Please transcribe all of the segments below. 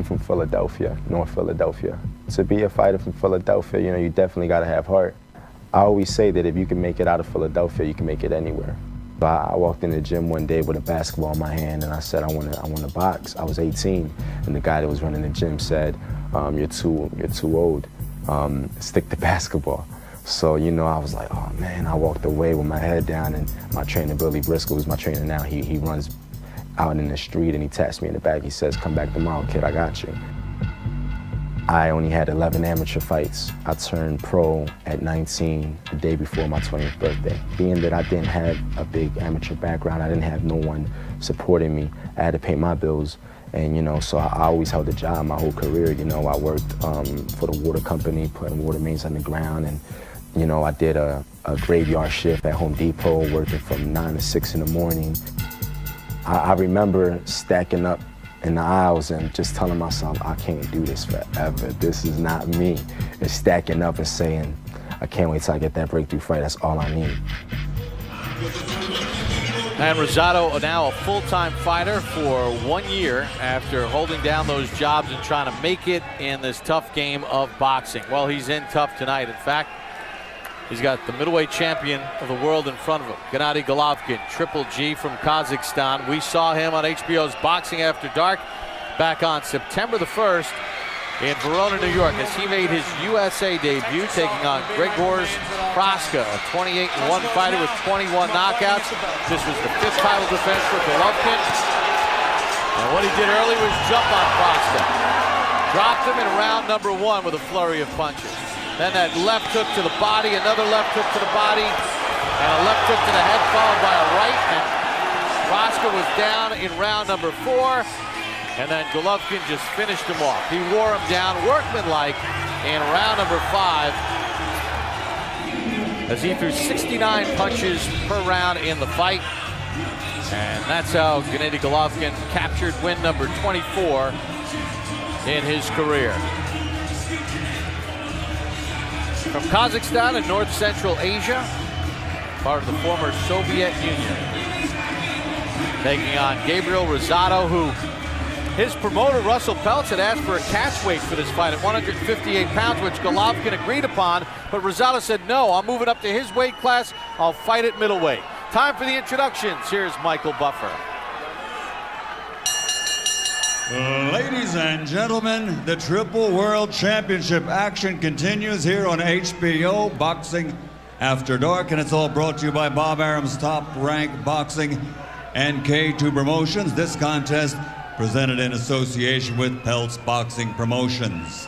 from Philadelphia, North Philadelphia. To be a fighter from Philadelphia, you know, you definitely got to have heart. I always say that if you can make it out of Philadelphia, you can make it anywhere. I walked in the gym one day with a basketball in my hand and I said, I want to box. I was 18, and the guy that was running the gym said, you're too old. Stick to basketball. So, you know, I was like, oh man, I walked away with my head down, and my trainer, Billy Briscoe, who's my trainer now, he runs out in the street and he taps me in the back. He says, come back tomorrow, kid, I got you. I only had 11 amateur fights. I turned pro at 19, the day before my 20th birthday. Being that I didn't have a big amateur background, I didn't have no one supporting me. I had to pay my bills. And, you know, so I always held a job my whole career. You know, I worked for the water company, putting water mains underground. And, you know, I did a graveyard shift at Home Depot, working from 9 to 6 in the morning. I remember stacking up in the aisles and just telling myself, I can't do this forever. This is not me. And stacking up and saying, I can't wait till I get that breakthrough fight. That's all I need. And Rosado now a full-time fighter for 1 year after holding down those jobs and trying to make it in this tough game of boxing. Well, he's in tough tonight. In fact, he's got the middleweight champion of the world in front of him, Gennady Golovkin, Triple G from Kazakhstan. We saw him on HBO's Boxing After Dark back on September the 1st in Verona, New York, as he made his USA debut, taking on Gabriels Proska, a 28-1 fighter with 21 knockouts. This was the 5th title defense for Golovkin. And what he did early was jump on Proska. Dropped him in round number 1 with a flurry of punches. Then that left hook to the body, another left hook to the body, and a left hook to the head followed by a right. And Proska was down in round number 4. And then Golovkin just finished him off. He wore him down workmanlike in round number 5 as he threw 69 punches per round in the fight. And that's how Gennady Golovkin captured win number 24 in his career. From Kazakhstan in North Central Asia, part of the former Soviet Union, taking on Gabriel Rosado, who his promoter, Russell Peltz, had asked for a catch weight for this fight at 158 pounds, which Golovkin agreed upon, but Rosado said, no, I'm moving up to his weight class. I'll fight at middleweight. Time for the introductions. Here's Michael Buffer. Ladies and gentlemen, the Triple World Championship action continues here on HBO Boxing After Dark, and it's all brought to you by Bob Arum's Top Rank Boxing and K2 Promotions. This contest presented in association with Peltz Boxing Promotions.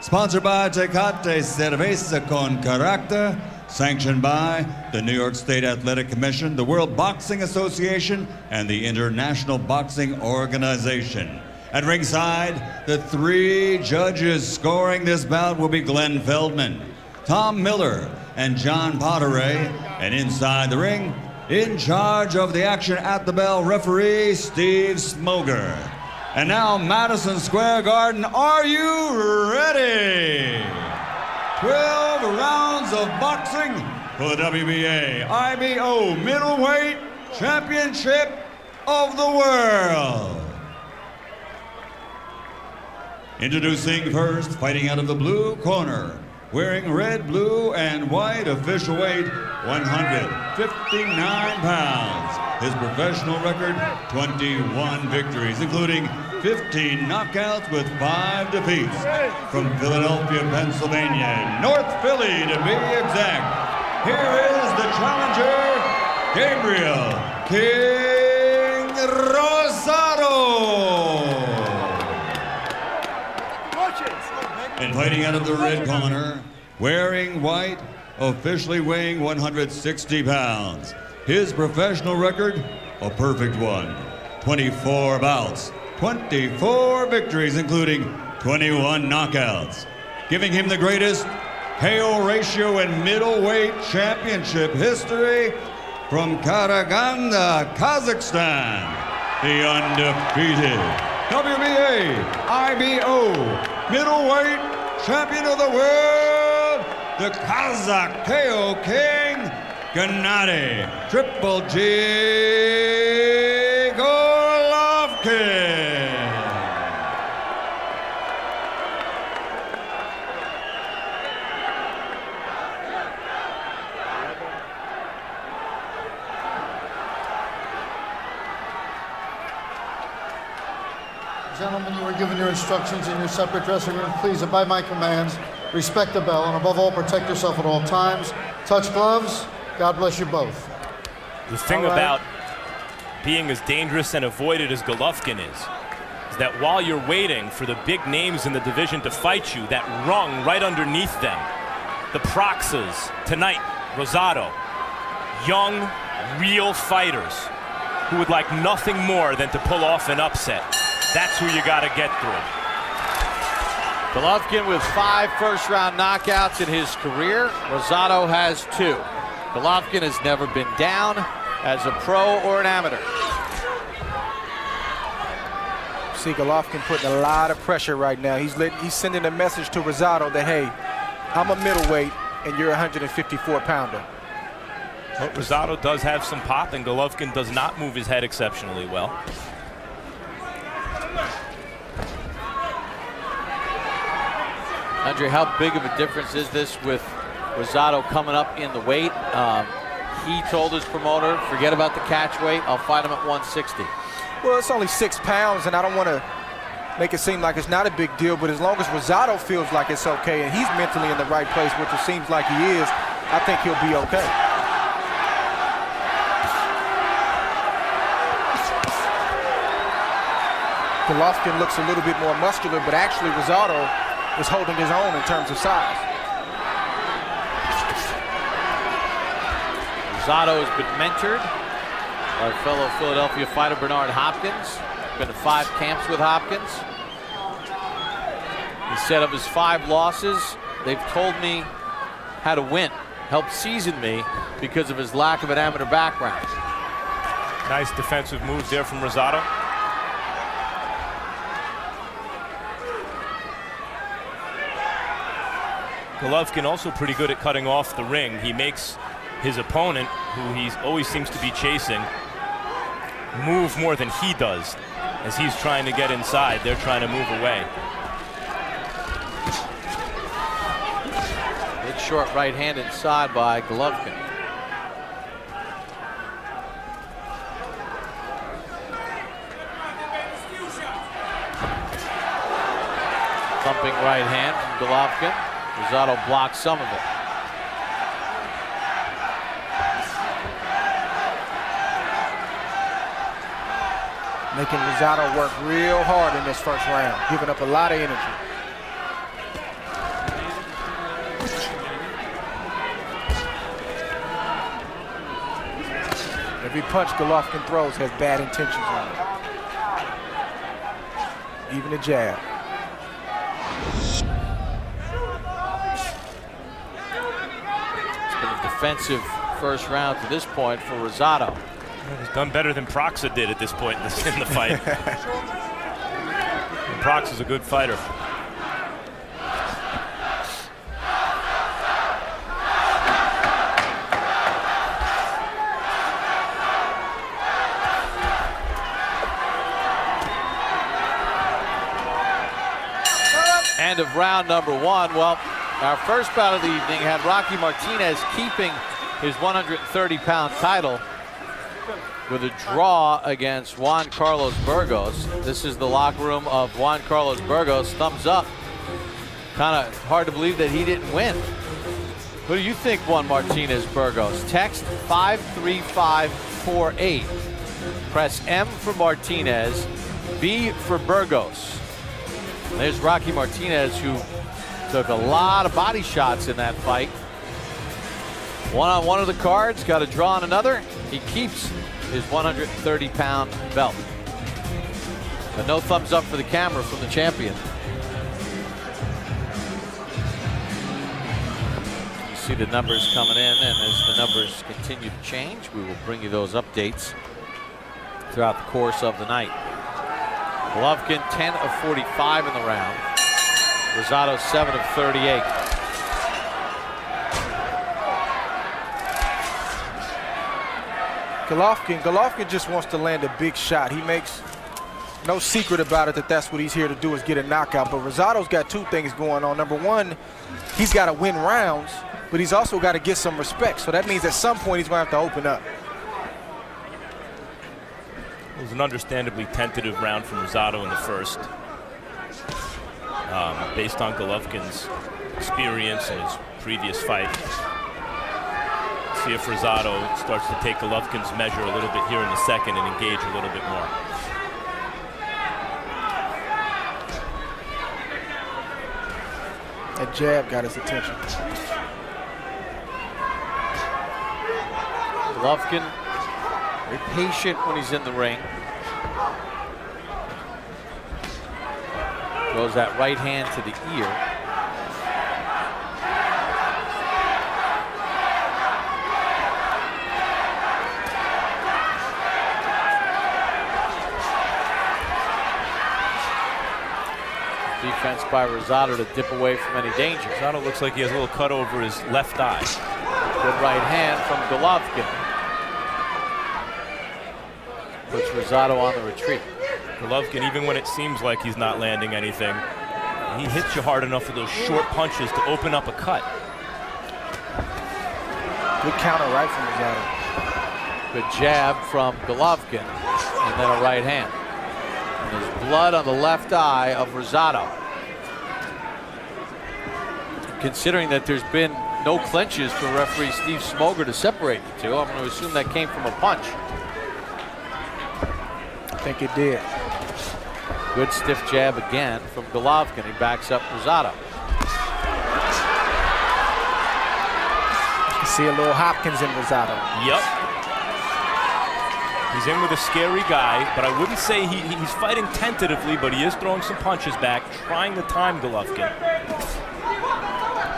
Sponsored by Tecate Cerveza con Carácter, sanctioned by the New York State Athletic Commission, the World Boxing Association, and the International Boxing Organization. At ringside, the 3 judges scoring this bout will be Glenn Feldman, Tom Miller, and John Potteray. And inside the ring, in charge of the action at the bell, referee Steve Smoger. And now, Madison Square Garden, are you ready? 12 rounds of boxing for the WBA IBO Middleweight Championship of the World. Introducing first, fighting out of the blue corner, wearing red, blue, and white, official weight 159 pounds. His professional record, 21 victories, including 15 knockouts with 5 defeats. From Philadelphia, Pennsylvania, North Philly to be exact, here is the challenger, Gabriel King Rosado. And fighting out of the red corner, wearing white, officially weighing 160 pounds. His professional record, a perfect one. 24 bouts, 24 victories, including 21 knockouts, giving him the greatest KO ratio in middleweight championship history. From Karaganda, Kazakhstan, the undefeated WBA IBO middleweight champion of the world, the Kazakh KO King, Gennady Triple G Golovkin. Gentlemen, you were given your instructions in your separate dressing room. Please abide by my commands, respect the bell, and above all, protect yourself at all times. Touch gloves. God bless you both. The thing about being as dangerous and avoided as Golovkin is that while you're waiting for the big names in the division to fight you, that rung right underneath them, the Proxas, tonight, Rosado, young, real fighters who would like nothing more than to pull off an upset. That's who you got to get through. Golovkin with 5 first-round knockouts in his career. Rosado has 2. Golovkin has never been down as a pro or an amateur. See Golovkin putting a lot of pressure right now. He's sending a message to Rosado that, hey, I'm a middleweight and you're a 154-pounder. Well, Rosado does have some pop, and Golovkin does not move his head exceptionally well. Andre, how big of a difference is this with Rosado coming up in the weight? He told his promoter, forget about the catch weight, I'll fight him at 160. Well, it's only 6 pounds, and I don't want to make it seem like it's not a big deal, but as long as Rosado feels like it's okay and he's mentally in the right place, which it seems like he is, I think he'll be okay. Golovkin looks a little bit more muscular, but actually Rosado is holding his own in terms of size. Rosado has been mentored by fellow Philadelphia fighter Bernard Hopkins. Been to 5 camps with Hopkins. He said of his 5 losses, they've told me how to win, helped season me because of his lack of an amateur background. Nice defensive move there from Rosado. Golovkin also pretty good at cutting off the ring. He makes his opponent, who he always seems to be chasing, move more than he does. As he's trying to get inside, they're trying to move away. Good short right hand inside by Golovkin. Thumping right hand from Golovkin. Rosado blocks some of it. Making Rosado work real hard in this first round, giving up a lot of energy. Every punch Golovkin throws has bad intentions on it. Even a jab. Defensive first round to this point for Rosado. He's done better than Proxa did at this point in the fight. Proxa's a good fighter. End of round number 1. Well, our first bout of the evening had Rocky Martinez keeping his 130-pound title with a draw against Juan Carlos Burgos. This is the locker room of Juan Carlos Burgos. Thumbs up. Kind of hard to believe that he didn't win. Who do you think won Martinez Burgos? Text 53548. Press M for Martinez, B for Burgos. There's Rocky Martinez, who took a lot of body shots in that fight. One on one of the cards, got a draw on another. He keeps his 130-pound belt. But no thumbs up for the camera from the champion. You see the numbers coming in, and as the numbers continue to change, we will bring you those updates throughout the course of the night. Golovkin 10 of 45 in the round. Rosado 7 of 38. Golovkin just wants to land a big shot. He makes no secret about it that that's what he's here to do, is get a knockout. But Rosado's got 2 things going on. Number 1, he's got to win rounds, but he's also got to get some respect. So that means at some point he's going to have to open up. was an understandably tentative round from Rosado in the first. Based on Golovkin's experience in his previous fight. See if Rosado starts to take Golovkin's measure a little bit here in the second and engage a little bit more. That jab got his attention. Golovkin, very patient when he's in the ring. Goes that right hand to the ear. Defense by Rosado to dip away from any danger. Rosado looks like he has a little cut over his left eye. Good right hand from Golovkin. Puts Rosado on the retreat. Golovkin, even when it seems like he's not landing anything, he hits you hard enough with those short punches to open up a cut. Good counter right from Rosado. Good jab from Golovkin, and then a right hand. And there's blood on the left eye of Rosado. Considering that there's been no clinches for referee Steve Smoger to separate the two, I'm going to assume that came from a punch. I think it did. Good stiff jab again from Golovkin. He backs up Rosado. You see a little Hopkins in Rosado. Yep. He's in with a scary guy, but I wouldn't say he's fighting tentatively, but he is throwing some punches back, trying to time Golovkin.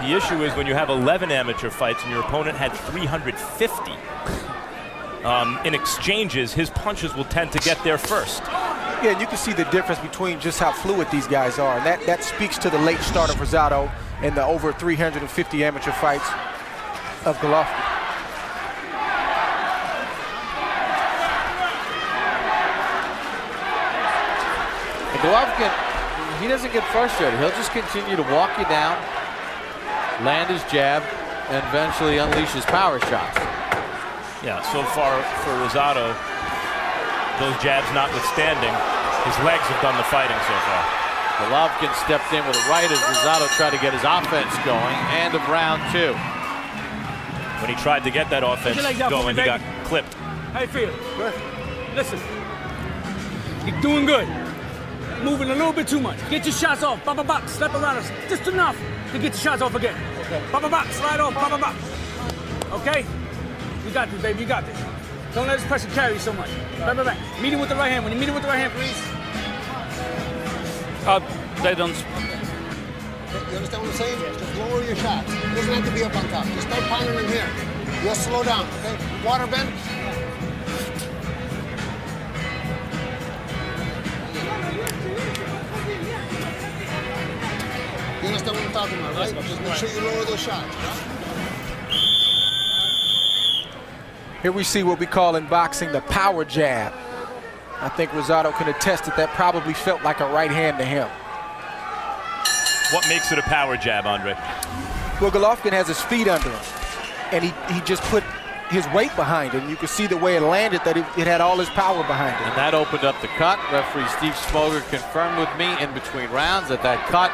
The issue is when you have 11 amateur fights and your opponent had 350, in exchanges, his punches will tend to get there first. Yeah, and you can see the difference between just how fluid these guys are. And that speaks to the late start of Rosado and the over 350 amateur fights of Golovkin. And Golovkin, he doesn't get frustrated. He'll just continue to walk you down, land his jab, and eventually unleash his power shots. Yeah, so far for Rosado, those jabs notwithstanding, his legs have done the fighting so far. Golovkin stepped in with a right as Rosado tried to get his offense going. End of round 2. When he tried to get that offense going, he got clipped. How you feel? Good. Listen, you're doing good. Moving a little bit too much. Get your shots off. Bop, bop, bop. Slap around us. Just enough to get your shots off again. Okay. Bop, bop, bop. Slide off. Bop, bop, bop. Okay? You got this, baby. You got this. Don't let this pressure carry you so much. Back, back, back. Meet him with the right hand. When you meet him with the right hand, please. They don't. You understand what I'm saying? Just lower your shots. It doesn't have to be up on top. Just start pounding them here. Just slow down, okay? Water bend. You understand what I'm talking about, right? Just make sure you lower those shots. Here we see what we call in boxing the power jab. I think Rosado can attest that probably felt like a right hand to him. What makes it a power jab, Andre? Well, Golovkin has his feet under him, and he just put his weight behind it. And you can see the way it landed, that it had all his power behind it. And that opened up the cut. Referee Steve Smoger confirmed with me in between rounds that that cut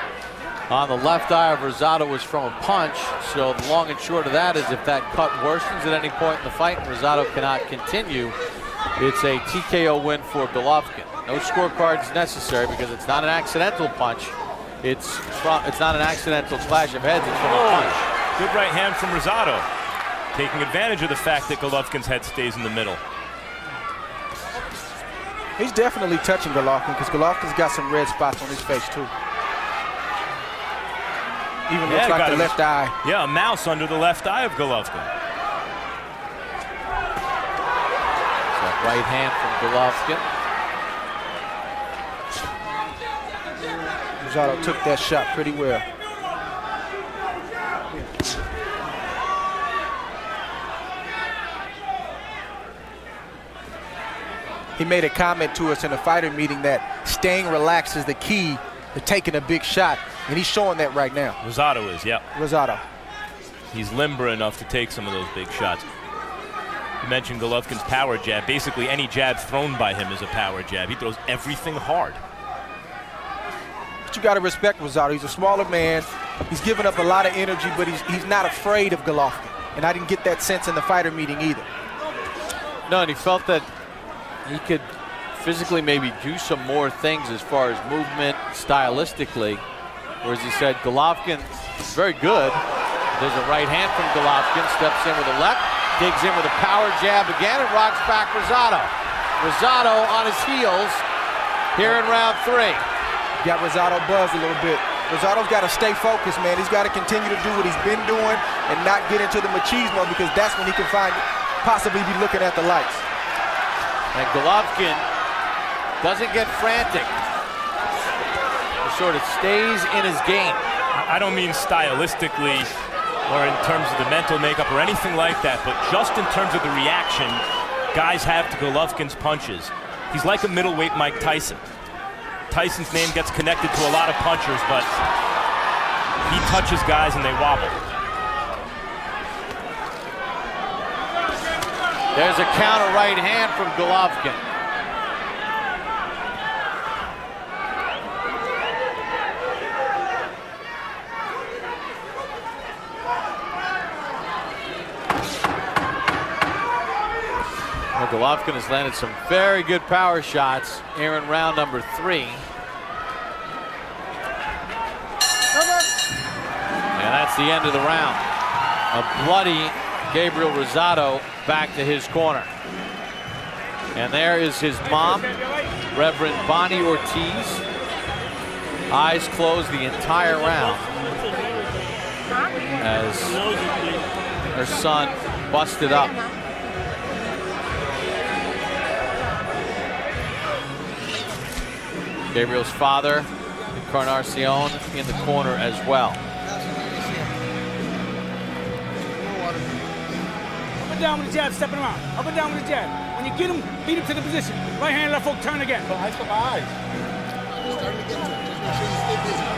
on the left eye of Rosado was from a punch. So the long and short of that is if that cut worsens at any point in the fight and Rosado cannot continue, it's a TKO win for Golovkin. No scorecards necessary because it's not an accidental punch. It's not an accidental clash of heads, it's from a punch. Good right hand from Rosado, taking advantage of the fact that Golovkin's head stays in the middle. He's definitely touching Golovkin because Golovkin's got some red spots on his face too. Even looks like the left eye. Yeah, a mouse under the left eye of Golovkin. That right hand from Golovkin. Rosado took that shot pretty well. He made a comment to us in a fighter meeting that staying relaxed is the key to taking a big shot, and he's showing that right now. Rosado is, yeah. Rosado. He's limber enough to take some of those big shots. You mentioned Golovkin's power jab. Basically, any jab thrown by him is a power jab. He throws everything hard. But you got to respect Rosado. He's a smaller man. He's giving up a lot of energy, but he's not afraid of Golovkin. And I didn't get that sense in the fighter meeting either. No, and he felt that he could physically maybe do some more things as far as movement, stylistically. Whereas he said Golovkin is very good. There's a right hand from Golovkin, steps in with a left, digs in with a power jab again, and rocks back Rosado. Rosado on his heels here in round 3. Got Rosado buzzed a little bit. Rosado's got to stay focused, man. He's got to continue to do what he's been doing and not get into the machismo, because that's when he can possibly be looking at the lights. And Golovkin doesn't get frantic. He sort of stays in his game. I don't mean stylistically or in terms of the mental makeup or anything like that, but just in terms of the reaction guys have to Golovkin's punches. He's like a middleweight Mike Tyson. Tyson's name gets connected to a lot of punchers, but he touches guys and they wobble. There's a counter right hand from Golovkin. Well, Golovkin has landed some very good power shots here in round number 3. And that's the end of the round. A bloody Gabriel Rosado back to his corner. And there is his mom, Reverend Bonnie Ortiz. Eyes closed the entire round as her son busted up. Gabriel's father, Encarnacion, in the corner as well. Up and down with the jab, stepping around. Up and down with the jab. When you get him, beat him to the position. Right hand, left hook, turn again. Eyes to my eyes. Starting to get to it. Just make sure you stay busy.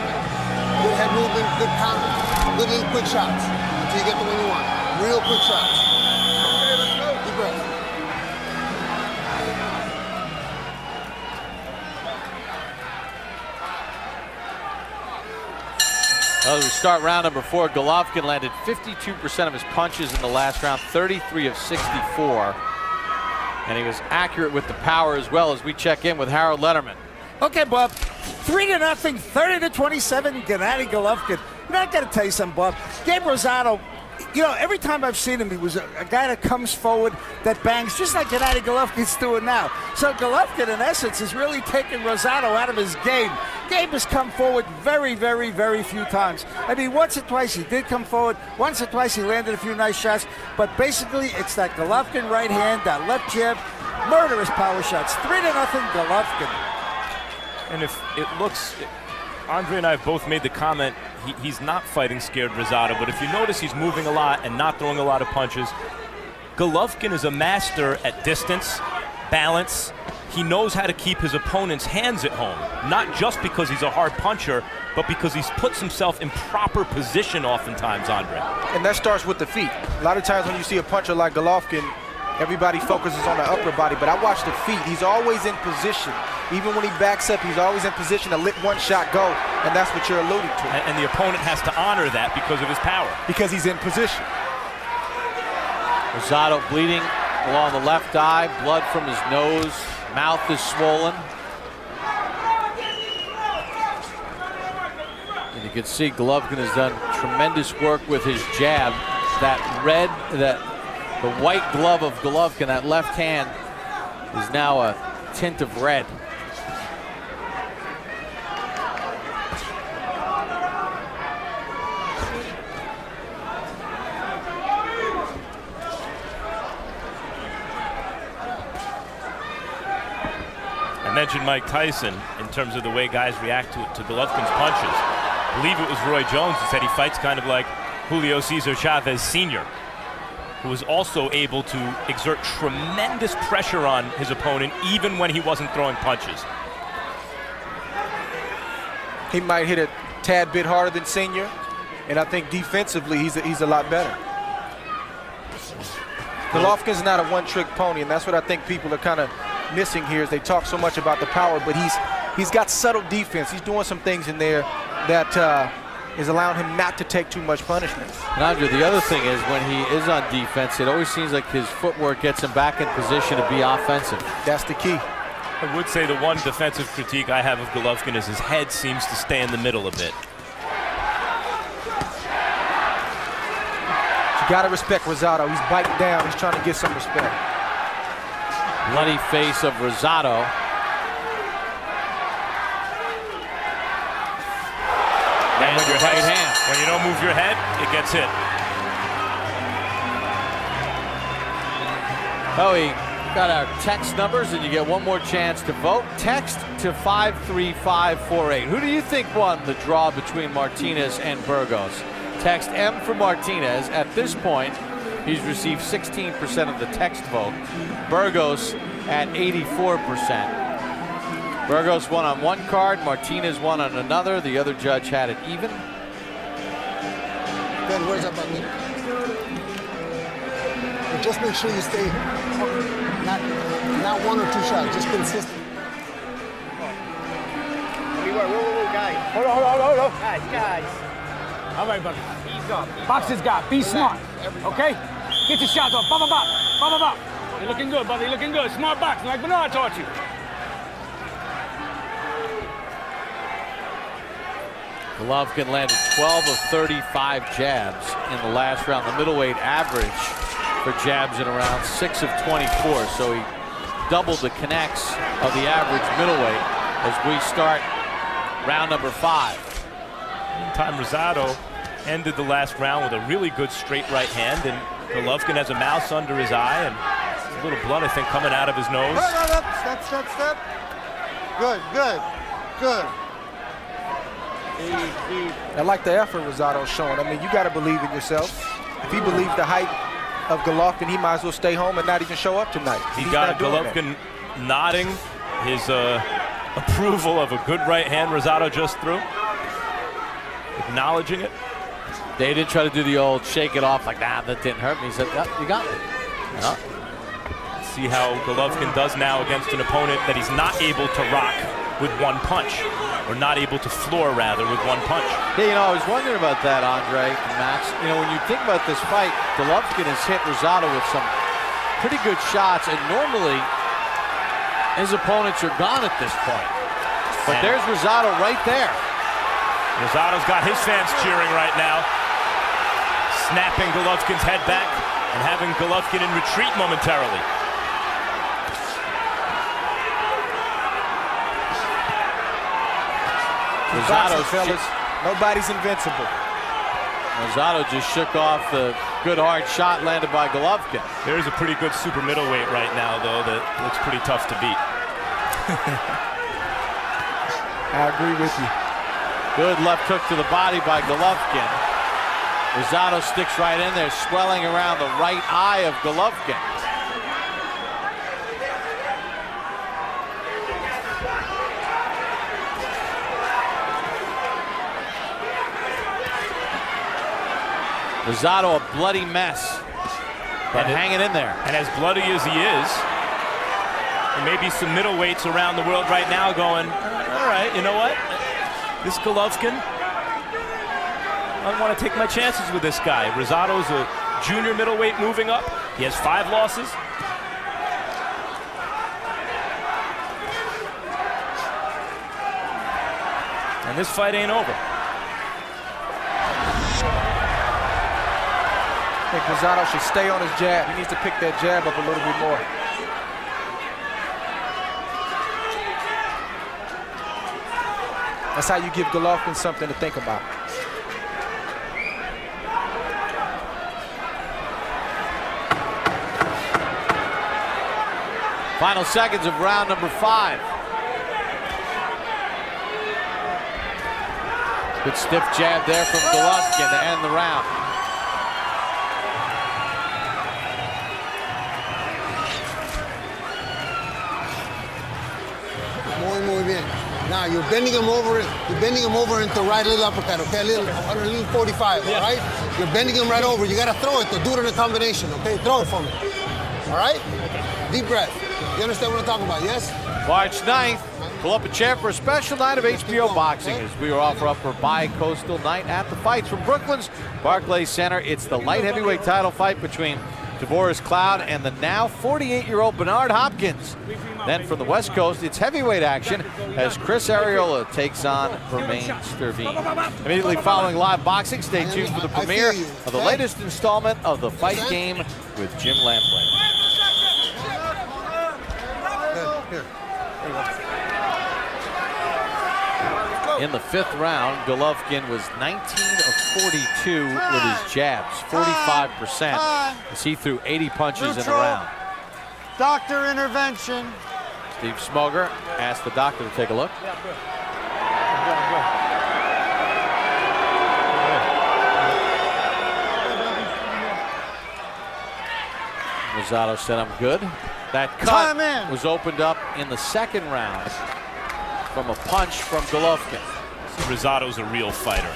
Good head movement, good pounding. Good little quick shots until you get the one you want. Real quick shots. Okay, let's go. Deep breath. Well, as we start round number 4, Golovkin landed 52% of his punches in the last round, 33 of 64. And he was accurate with the power as well, as we check in with Harold Letterman. Okay, Bob. 3-0, 30-27, Gennady Golovkin. You know, I got to tell you something, Bob. Gabe Rosado, you know, every time I've seen him, he was a guy that comes forward, that bangs, just like Gennady Golovkin's doing now. So Golovkin, in essence, is really taking Rosado out of his game. Gabe has come forward very, very, very few times. I mean, once or twice he did come forward. Once or twice he landed a few nice shots. But basically, it's that Golovkin right hand, that left jab, murderous power shots. 3-0, Golovkin. And if it looks, Andre and I have both made the comment, he's not fighting scared Rosado, but if you notice he's moving a lot and not throwing a lot of punches. Golovkin is a master at distance, balance. He knows how to keep his opponent's hands at home, not just because he's a hard puncher, but because he puts himself in proper position oftentimes, Andre. And that starts with the feet. A lot of times when you see a puncher like Golovkin, everybody focuses on the upper body, but I watch the feet. He's always in position. Even when he backs up, he's always in position to let one shot go, and that's what you're alluding to. And the opponent has to honor that because of his power. Because he's in position. Rosado bleeding along the left eye, blood from his nose, mouth is swollen. And you can see Golovkin has done tremendous work with his jab. The white glove of Golovkin, that left hand, is now a tint of red. I mentioned Mike Tyson in terms of the way guys react to Golovkin's punches. I believe it was Roy Jones who said he fights kind of like Julio Cesar Chavez Jr., who was also able to exert tremendous pressure on his opponent even when he wasn't throwing punches. He might hit a tad bit harder than Senior, and I think defensively he's a lot better. Golovkin's not a one-trick pony, and that's what I think people are kind of missing here. Is they talk so much about the power, but he's got subtle defense. He's doing some things in there that is allowing him not to take too much punishment. And Andre, the other thing is when he is on defense, it always seems like his footwork gets him back in position to be offensive. That's the key. I would say the one defensive critique I have of Golovkin is his head seems to stay in the middle a bit. You got to respect Rosado. He's biting down. He's trying to get some respect. Bloody face of Rosado. And when when you don't move your head, it gets hit. Oh, we got our text numbers, and you get one more chance to vote. Text to 53548. Who do you think won the draw between Martinez and Burgos? Text M for Martinez. At this point, he's received 16% of the text vote. Burgos at 84%. Burgos won on one card, Martinez won on another. The other judge had it even. Ben, where's that button? Just make sure you stay, not one or two shots, just consistent. Whoa, guys. Hold on. Guys. All right, buddy. Ease up. Boxers got. Be smart. Okay? Get your shots off. Bop. You're looking good, buddy. You're looking good. Smart boxing, like Bernard taught you. Golovkin landed 12 of 35 jabs in the last round. The middleweight average for jabs in around 6 of 24. So he doubled the connects of the average middleweight as we start round number 5. Meantime, Rosado ended the last round with a really good straight right hand, and Golovkin has a mouse under his eye and a little blood, I think, coming out of his nose. Step. Good. I like the effort Rosado's showing. I mean, you got to believe in yourself. If he believes the height of Golovkin, he might as well stay home and not even show up tonight. He got Golovkin nodding his approval of a good right hand Rosado just threw, acknowledging it. They didn't try to do the old shake it off like, nah, that didn't hurt me. He said, yep, you got me. Yeah. See how Golovkin does now against an opponent that he's not able to rock with one punch, or not able to floor, rather, with one punch. Yeah, you know, I was wondering about that, Andre and Max. You know, when you think about this fight, Golovkin has hit Rosado with some pretty good shots, and normally his opponents are gone at this point. But there's Rosado right there. Rosado's got his fans cheering right now, snapping Golovkin's head back and having Golovkin in retreat momentarily. Rosado, fellas, nobody's invincible. Rosado just shook off the good hard shot landed by Golovkin. There's a pretty good super middleweight right now, though, that looks pretty tough to beat. I agree with you. Good left hook to the body by Golovkin. Rosado sticks right in there, swelling around the right eye of Golovkin. Rosado a bloody mess, but hanging in there. And as bloody as he is, there may be some middleweights around the world right now going, all right, you know what? This Golovkin, I want to take my chances with this guy. Rosado's a junior middleweight moving up. He has 5 losses. And this fight ain't over. I think Rosado should stay on his jab. He needs to pick that jab up a little bit more. That's how you give Golovkin something to think about. Final seconds of round number 5. Good stiff jab there from Golovkin to end the round. Muy bien. Now you're bending him over. You're bending him over into right little uppercut. Okay, a little 145. Yeah. All right. You're bending him right over. You gotta throw it. To do it in a combination. Okay, throw it for me. All right? Deep breath. You understand what I'm talking about, yes? March 9th, pull up a chair for a special night of HBO boxing as we offer up for bi-coastal night at the fights from Brooklyn's Barclays Center. It's the light heavyweight title fight between Tavoris Cloud and the now 48-year-old Bernard Hopkins. Then from the West Coast, it's heavyweight action as Chris Arreola takes on Romain Sterveen. Immediately following live boxing, stay tuned for the premiere of the latest installment of The Fight Game with Jim Lampley. Here. In the 5th round, Golovkin was 19 of 42 with his jabs, 45%, as he threw 80 punches in the round. Doctor intervention. Steve Smoger asked the doctor to take a look. Rosado said, I'm good. That cut was opened up in the 2nd round from a punch from Golovkin. Rosado's a real fighter.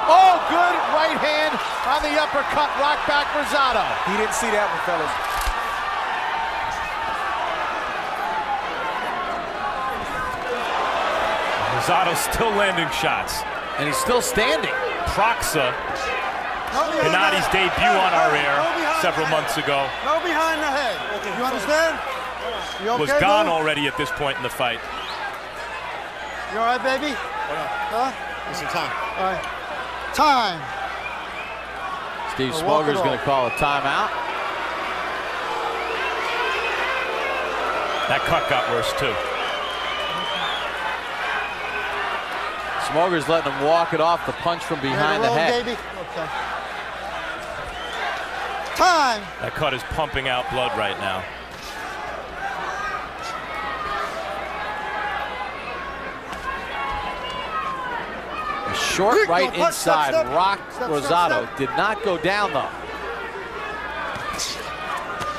Oh, good right hand on the uppercut, rock back Rosado. He didn't see that one, fellas. Rosado's still landing shots. And he's still standing. Proxa, Gennady's debut on our air several months ago. No behind the head. You understand? You okay, was gone already at this point in the fight. You all right, baby? Huh? Listen, time. All right. Time. Steve Smoger's going to call a timeout. That cut got worse, too. Smoger's letting him walk it off the punch from behind the head. Baby. Okay. Time. That cut is pumping out blood right now. A short right inside rocked Rosado. Did not go down, though.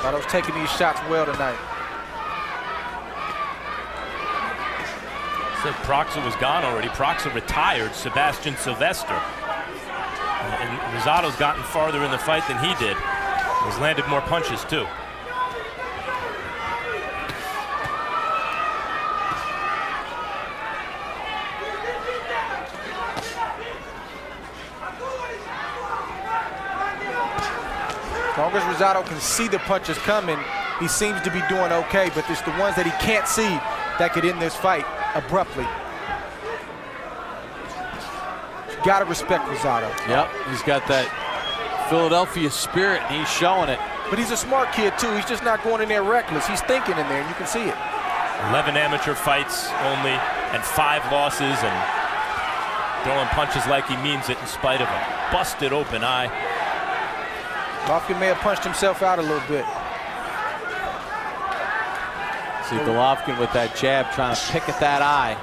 Rosado's taking these shots well tonight. Said Proxa was gone already. Proxa retired Sebastian Sylvester. And Rosado's gotten farther in the fight than he did. He's landed more punches, too. As long as Rosado can see the punches coming, he seems to be doing okay, but it's the ones that he can't see that could end this fight abruptly. You gotta respect Rosado. Yep, he's got that Philadelphia spirit, and he's showing it. But he's a smart kid, too. He's just not going in there reckless. He's thinking in there, and you can see it. 11 amateur fights only, and 5 losses, and throwing punches like he means it in spite of a busted open eye. Golovkin may have punched himself out a little bit. See Golovkin with that jab trying to pick at that eye.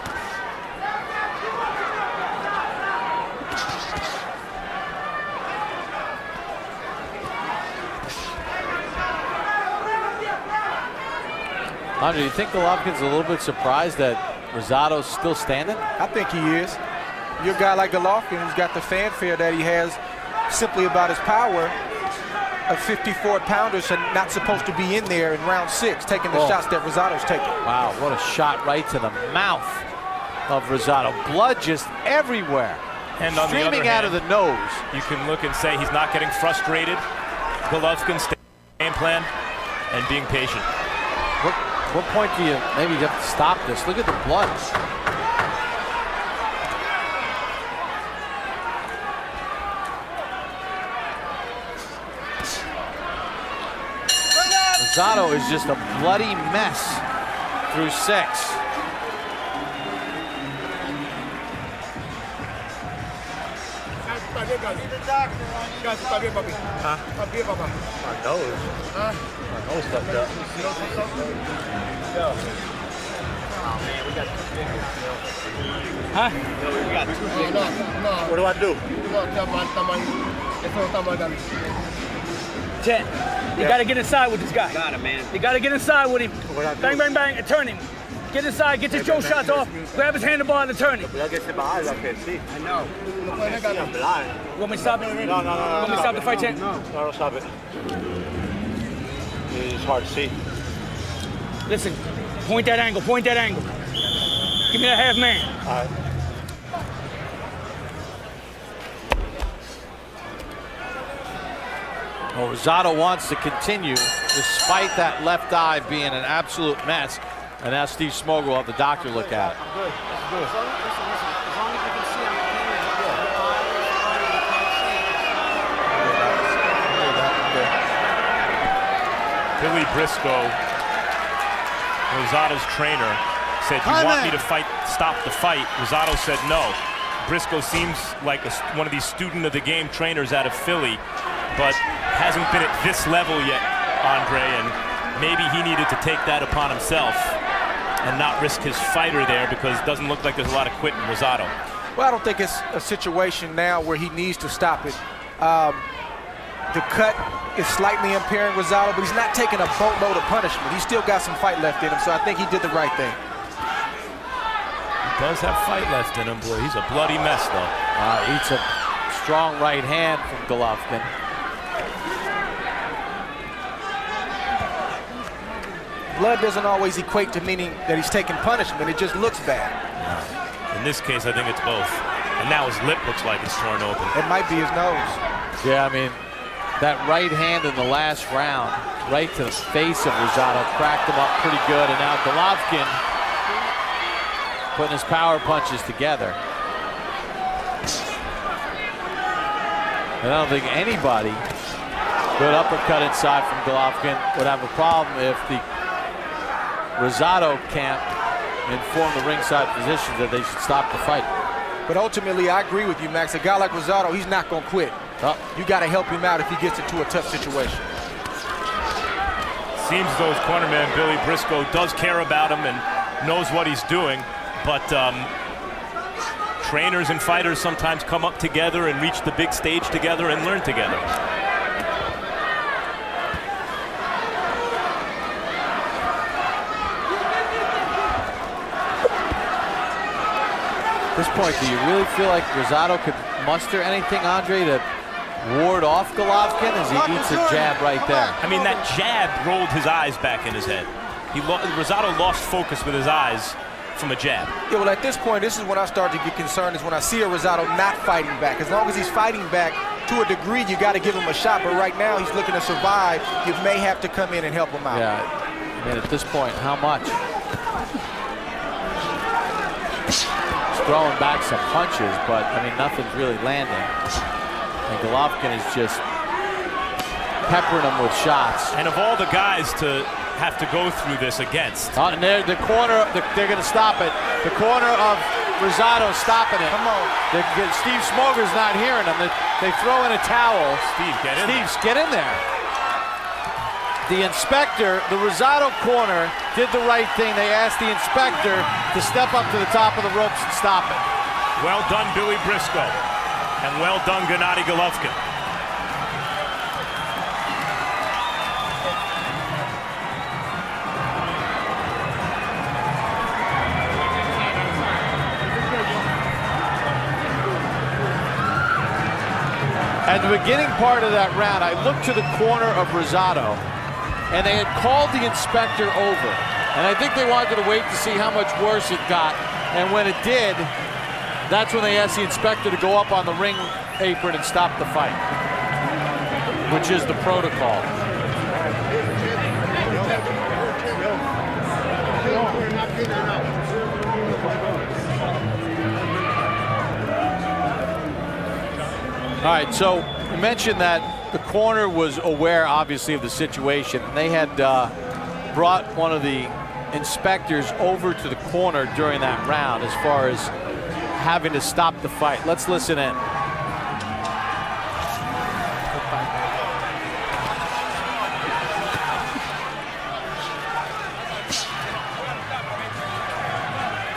Andre, do you think Golovkin's a little bit surprised that Rosado's still standing? I think he is. You're a guy like Golovkin who's got the fanfare that he has simply about his power. A 54-pounders are not supposed to be in there in round 6 taking the shots that Rosado's taking. Wow, what a shot right to the mouth of Rosado. Blood just everywhere. And on the other hand, out of the nose. You can look and say he's not getting frustrated. Golovkin's game plan and being patient. What point do you maybe have to stop this? Look at the blood. Rosado is just a bloody mess through 6. Huh? What do I do? Jet, you gotta get inside with this guy. Got it, man. You gotta get inside with him. Bang, bang, bang, and turn him. Get inside, get your choke shots off, grab his handlebar and turn it. I know. You want me to stop it? No. You want me to stop the fight, champ? No, don't stop it. It's hard to see. Listen, point that angle, point that angle. Give me that half man. All right. Well, Rosado wants to continue despite that left eye being an absolute mess. And now Steve Smoger will have the doctor look at it. Good. Good. As long as you can see on the camera, Billy Briscoe, Rosado's trainer, said, "You want me to stop the fight?" Rosado said no. Briscoe seems like one of these student of the game trainers out of Philly, but hasn't been at this level yet, Andre, and maybe he needed to take that upon himself and not risk his fighter there, because it doesn't look like there's a lot of quit in Rosado. Well, I don't think it's a situation now where he needs to stop it. The cut is slightly impairing Rosado, but he's not taking a boatload of punishment. He's still got some fight left in him, so I think he did the right thing. He does have fight left in him, boy. He's a bloody mess, though. Eats a strong right hand from Golovkin. Blood doesn't always equate to meaning that he's taking punishment. It just looks bad. In this case, I think it's both. And now his lip looks like it's torn open. It might be his nose. Yeah, I mean, that right hand in the last round, right to the face of Rosado, cracked him up pretty good. And now Golovkin putting his power punches together. I don't think anybody, good uppercut inside from Golovkin, would have a problem if the Rosado camp informed the ringside physicians that they should stop the fight. But ultimately, I agree with you, Max. A guy like Rosado, he's not going to quit. You got to help him out if he gets into a tough situation. Seems as though his cornerman, Billy Briscoe, does care about him and knows what he's doing. But trainers and fighters sometimes come up together and reach the big stage together and learn together. At this point, do you really feel like Rosado could muster anything, Andre, to ward off Golovkin as he eats a jab right there? I mean, that jab rolled his eyes back in his head. Rosado lost focus with his eyes from a jab. Yeah, well, at this point, this is when I start to get concerned, is when I see a Rosado not fighting back. As long as he's fighting back, to a degree, you got to give him a shot. But right now, he's looking to survive. You may have to come in and help him out. Yeah, I mean, at this point, how much? Throwing back some punches, but I mean, nothing's really landing. And Golovkin is just peppering him with shots. And of all the guys to have to go through this against. And they're the corner, they're going to stop it. The corner of Rosado stopping it. Come on. Steve Smoger's not hearing them. They throw in a towel. Steve, get in there. Get in there. The inspector, the Rosado corner, did the right thing. They asked the inspector to step up to the top of the ropes and stop it. Well done, Billy Briscoe. And well done, Gennady Golovkin. At the beginning part of that round, I looked to the corner of Rosado, and they had called the inspector over. And I think they wanted to wait to see how much worse it got. And when it did, that's when they asked the inspector to go up on the ring apron and stop the fight, which is the protocol. All right, so you mentioned that the corner was aware, obviously, of the situation. They had brought one of the inspectors over to the corner during that round as far as having to stop the fight. Let's listen in.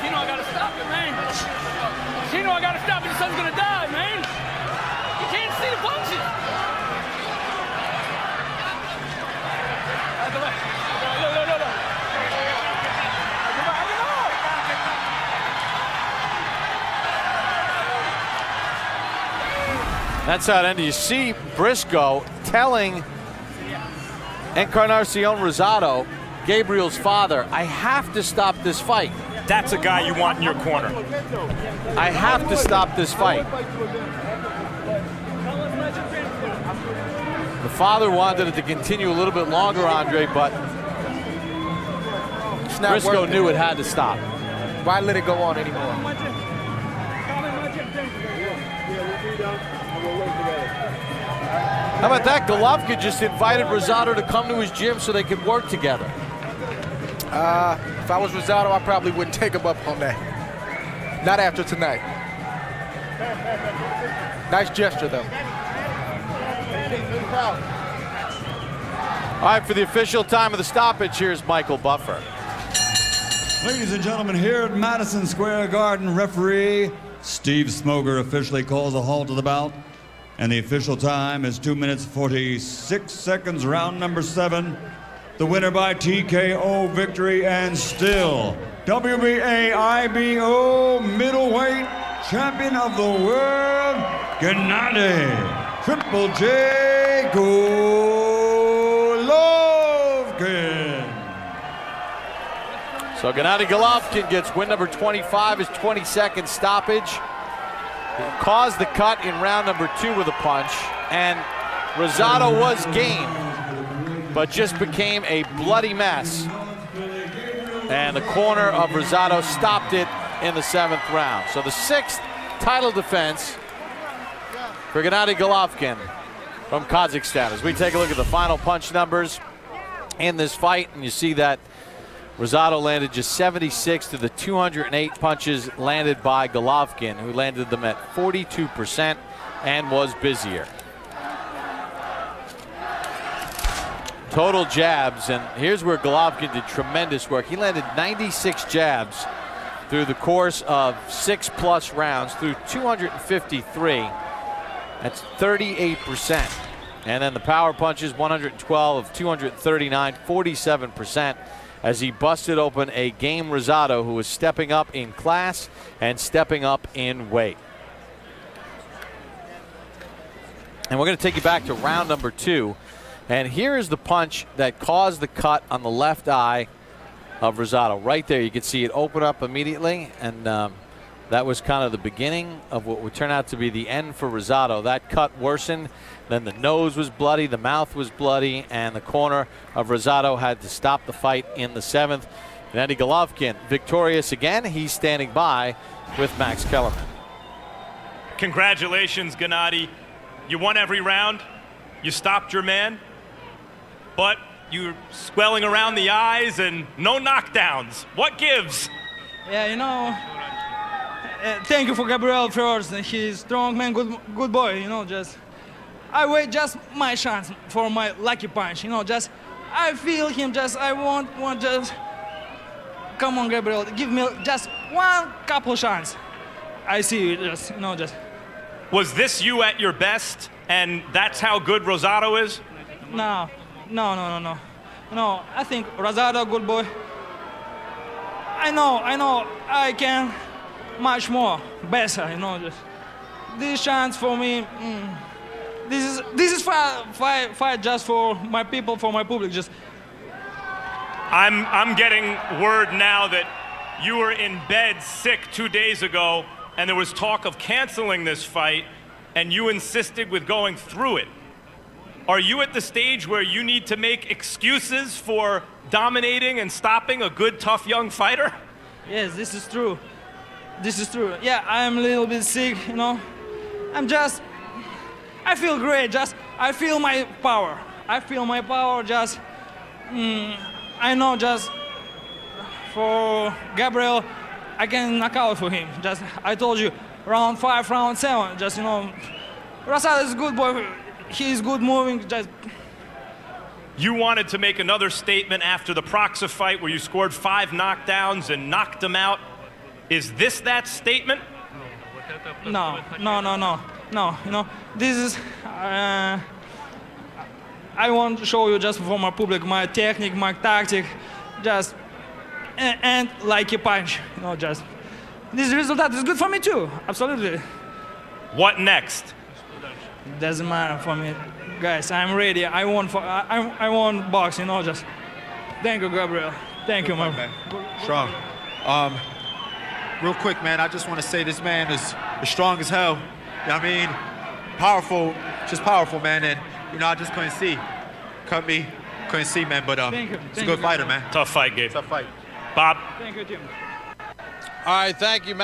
Chino, I gotta stop it, man. Chino, I gotta stop it. His son's gonna die, man. You can't see the punches. Look. That's how it ended. You see Briscoe telling Encarnacion Rosado, Gabriel's father, I have to stop this fight. That's a guy you want in your corner. I have to stop this fight. The father wanted it to continue a little bit longer, Andre, but Briscoe knew it had to stop. Why let it go on anymore? How about that? Golovkin just invited Rosado to come to his gym so they could work together. If I was Rosado, I probably wouldn't take him up on that. Not after tonight. Nice gesture, though. All right, for the official time of the stoppage, here's Michael Buffer. Ladies and gentlemen, here at Madison Square Garden, referee Steve Smoger officially calls a halt to the bout. And the official time is 2 minutes 46 seconds, round number 7. The winner by TKO victory and still WBA IBO middleweight champion of the world, Gennady Triple J Golovkin. So Gennady Golovkin gets win number 25, his 22nd stoppage. He caused the cut in round number 2 with a punch, and Rosado was game, but just became a bloody mess. And the corner of Rosado stopped it in the 7th round. So the 6th title defense for Gennady Golovkin from Kazakhstan. As we take a look at the final punch numbers in this fight, and you see that Rosado landed just 76 to the 208 punches landed by Golovkin, who landed them at 42% and was busier. Total jabs, and here's where Golovkin did tremendous work. He landed 96 jabs through the course of 6+ rounds, through 253. That's 38%. And then the power punches, 112 of 239, 47%. As he busted open a game Rosado who was stepping up in class and stepping up in weight. And we're going to take you back to round number 2. And here is the punch that caused the cut on the left eye of Rosado. Right there, you can see it open up immediately. And that was kind of the beginning of what would turn out to be the end for Rosado. That cut worsened. Then the nose was bloody, the mouth was bloody, and the corner of Rosado had to stop the fight in the 7th. Gennady Golovkin victorious again. He's standing by with Max Kellerman. Congratulations, Gennady. You won every round. You stopped your man, but you're swelling around the eyes and no knockdowns. What gives? Yeah, you know, thank you for Gabriel first. He's strong man, good boy, you know, just I wait just my chance for my lucky punch, you know, just I feel him, just I want just come on, Gabriel, give me just one couple chance. I see you, just, you know, just. Was this you at your best, and that's how good Rosado is? No, I think Rosado, good boy. I know, I can much more, better, you know, just. This chance for me, this is fight just for my people, for my public, just. I'm getting word now that you were in bed sick 2 days ago, and there was talk of canceling this fight, and you insisted with going through it. Are you at the stage where you need to make excuses for dominating and stopping a good, tough young fighter? Yes, this is true. This is true. Yeah, I'm a little bit sick, you know. I feel great, just, I feel my power. I feel my power, just, I know just for Gabriel, I can knock out for him. Just, I told you, round 5, round 7, just, you know, Rosado is a good boy. He's good moving, just. You wanted to make another statement after the Proxa fight where you scored 5 knockdowns and knocked him out. Is this that statement? No, you know, this is, I want to show you just for my public, my technique, my tactic, just, and like a punch, you know, just. This result is good for me too, absolutely. What next? Doesn't matter for me, guys. I'm ready. I want boxing. You know, just thank you, Gabriel. Thank you, man. Strong. Real quick, man. I just want to say this man is strong as hell. You know what I mean? Powerful, just powerful, man. And you know, I just couldn't see. Cut me, couldn't see, man. But it's a good fighter, man. Tough fight, Gabe. Tough fight. Bob. Thank you, Jim. All right, thank you, Matt.